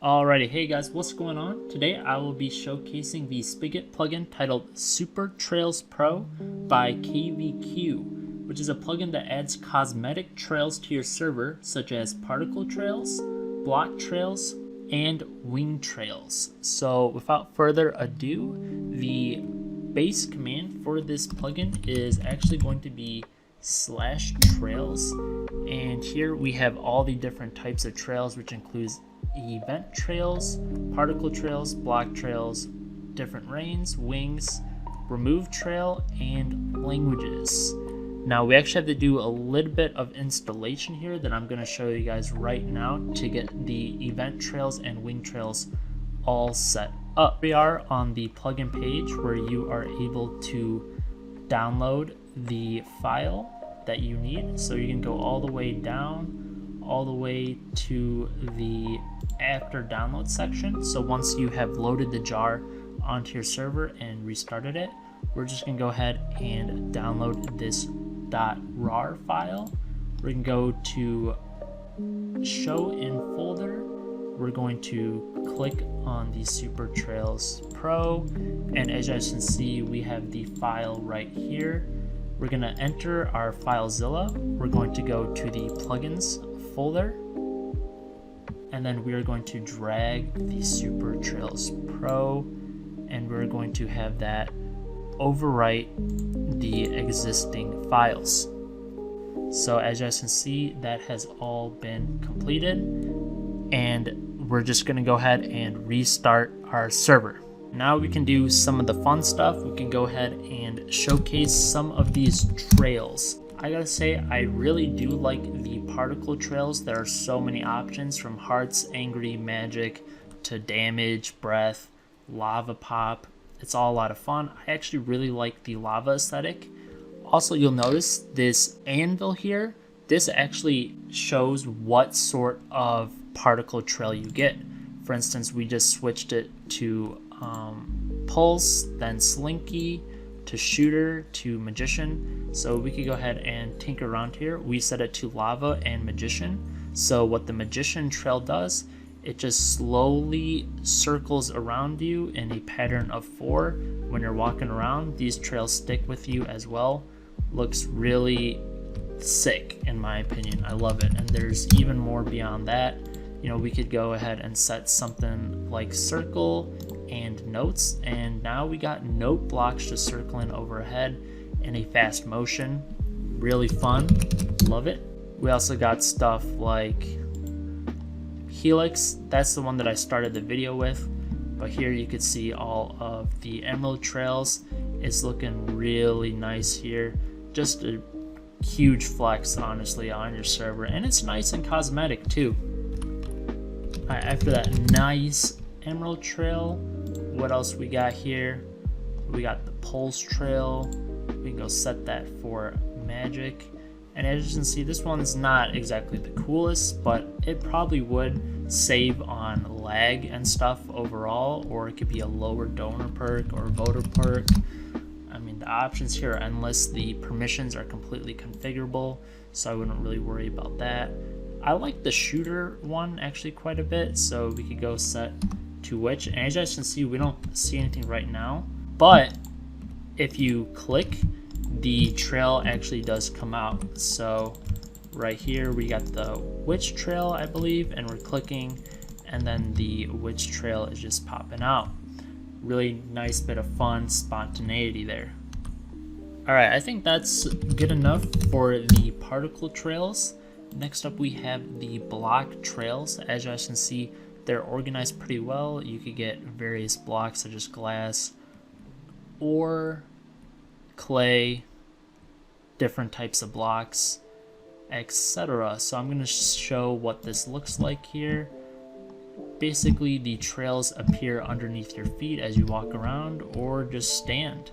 Alrighty, hey guys, what's going on? Today I will be showcasing the Spigot plugin titled Super Trails Pro by KVQ, which is a plugin that adds cosmetic trails to your server, such as particle trails, block trails, and wing trails. So without further ado, the base command for this plugin is actually going to be /trails, and here we have all the different types of trails, which includes event trails, particle trails, block trails, different reigns, wings, remove trail, and languages. Now we actually have to do a little bit of installation here that I'm going to show you guys right now to get the event trails and wing trails all set up. We are on the plugin page where you are able to download the file that you need. So you can go all the way down, all the way to the after download section. So once you have loaded the jar onto your server and restarted it, we're just gonna go ahead and download this .rar file. We can go to show in folder. We're going to click on the Super Trails Pro, and as you guys can see, we have the file right here. We're gonna enter our FileZilla. We're going to go to the plugins folder, and then we are going to drag the Super Trails Pro, and we're going to have that overwrite the existing files. So as you guys can see, that has all been completed, and we're just going to go ahead and restart our server. Now we can do some of the fun stuff. We can go ahead and showcase some of these trails. I gotta say, I really do like the particle trails. There are so many options, from hearts, angry, magic, to damage, breath, lava pop. It's all a lot of fun. I actually really like the lava aesthetic. Also, you'll notice this anvil here. This actually shows what sort of particle trail you get. For instance, we just switched it to pulse, then slinky, to shooter, to magician. So we could go ahead and tinker around here. We set it to lava and magician. So what the magician trail does, it just slowly circles around you in a pattern of 4. When you're walking around, these trails stick with you as well. Looks really sick in my opinion. I love it. And there's even more beyond that. You know, we could go ahead and set something like circle and notes, and now we got note blocks just circling overhead in a fast motion. Really fun, love it. We also got stuff like helix. That's the one that I started the video with, but here you could see all of the emerald trails. It's looking really nice here. Just a huge flex, honestly, on your server, and it's nice and cosmetic too. All right, after that nice emerald trail, what else we got here? We got the pulse trail. We can go set that for magic, and as you can see, this one's not exactly the coolest, but it probably would save on lag and stuff overall, or it could be a lower donor perk or voter perk. I mean, the options here are endless. The permissions are completely configurable, so I wouldn't really worry about that. I like the shooter one actually quite a bit, so we could go set to which, and as you guys can see, we don't see anything right now, but if you click, the trail actually does come out. So right here we got the witch trail, I believe, and we're clicking, and then the witch trail is just popping out. Really nice bit of fun spontaneity there. Alright, I think that's good enough for the particle trails. Next up we have the block trails. As you guys can see, they're organized pretty well. You could get various blocks such as glass or clay, different types of blocks, etc. So I'm going to show what this looks like here. Basically, the trails appear underneath your feet as you walk around or just stand.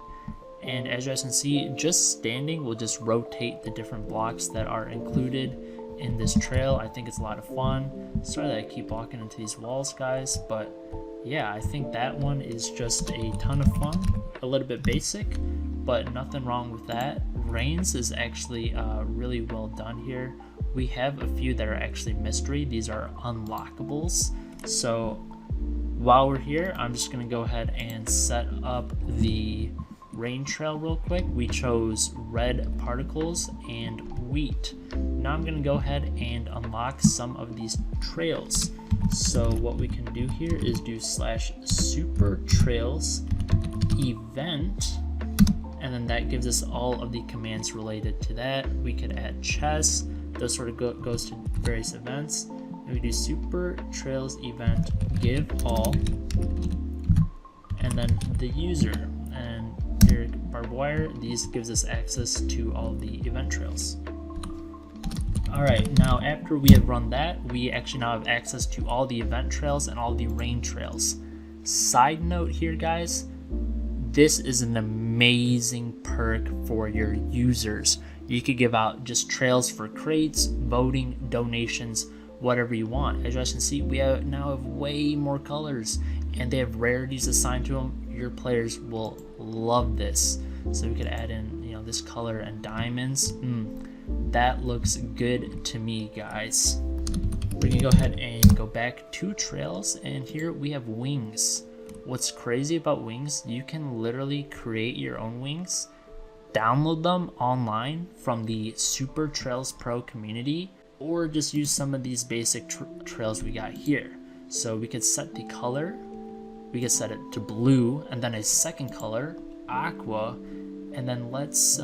And as you guys can see, just standing will just rotate the different blocks that are included in this trail. I think it's a lot of fun. Sorry that I keep walking into these walls, guys, but yeah, I think that one is just a ton of fun. A little bit basic, but nothing wrong with that. Reigns is actually really well done here. We have a few that are actually mystery. These are unlockables. So while we're here, I'm just gonna go ahead and set up the rain trail real quick. We chose red particles and wheat. Now I'm gonna go ahead and unlock some of these trails. So what we can do here is do /super trails event, and then that gives us all of the commands related to that. We could add chests, those sort of goes to various events. And we do super trails event give all, and then the user, and here barbed wire, these gives us access to all the event trails. Alright, now after we have run that, we actually now have access to all the event trails and all the rain trails. Side note here, guys, this is an amazing perk for your users. You could give out just trails for crates, voting, donations, whatever you want. As you guys can see, we now have way more colors, and they have rarities assigned to them. Your players will love this. So we could add in, you know, this color and diamonds. That looks good to me, guys. We're gonna go ahead and go back to trails, and here we have wings. What's crazy about wings, you can literally create your own wings, download them online from the Super Trails Pro community, or just use some of these basic trails we got here. So we could set the color, we could set it to blue, and then a second color, aqua, and then let's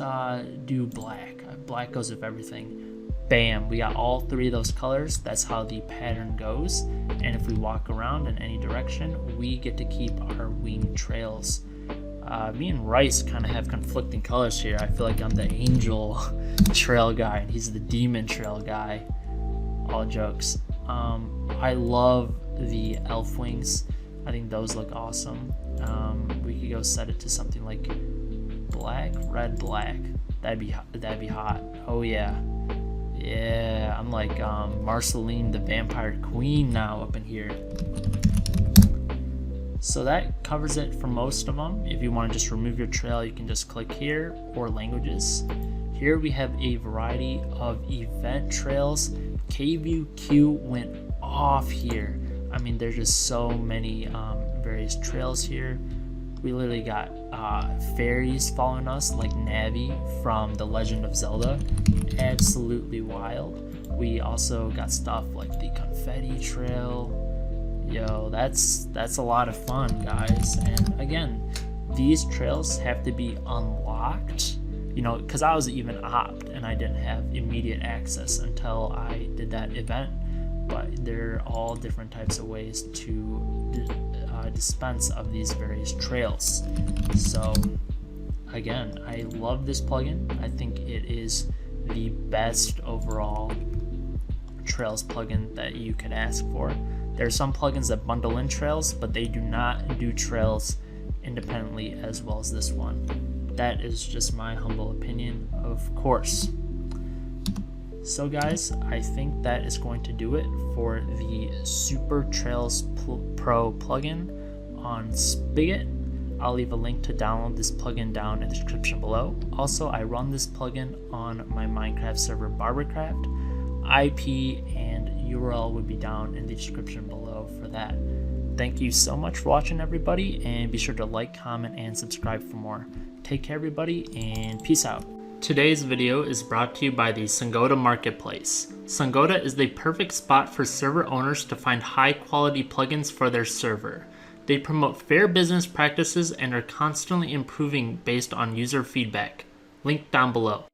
do black. Black goes with everything. Bam, we got all three of those colors. That's how the pattern goes. And if we walk around in any direction, we get to keep our wing trails. Me and Rice kind of have conflicting colors here. I feel like I'm the angel trail guy and he's the demon trail guy. All jokes. I love the elf wings. I think those look awesome. We could go set it to something like black, red, black. That'd be hot. Oh yeah. Yeah, I'm like Marceline the Vampire Queen now up in here. So that covers it for most of them. If you want to just remove your trail, you can just click here, or languages. Here we have a variety of event trails. KVQ went off here. I mean, there's just so many various trails here. We literally got fairies following us, like Navi from The Legend of Zelda. Absolutely wild. We also got stuff like the confetti trail. Yo, that's a lot of fun, guys. And again, these trails have to be unlocked, you know, because I was even opt and I didn't have immediate access until I did that event. But there are all different types of ways to dispense of these various trails. So again, I love this plugin. I think it is the best overall trails plugin that you could ask for. There are some plugins that bundle in trails, but they do not do trails independently as well as this one. That is just my humble opinion, of course. So guys, I think that is going to do it for the Super Trails Pro plugin on Spigot. I'll leave a link to download this plugin down in the description below. Also, I run this plugin on my Minecraft server Barbercraft. IP and URL would be down in the description below for that. Thank you so much for watching, everybody, and be sure to like, comment, and subscribe for more. Take care, everybody, and peace out. Today's video is brought to you by the Spigot Marketplace. Spigot is the perfect spot for server owners to find high-quality plugins for their server. They promote fair business practices and are constantly improving based on user feedback. Link down below.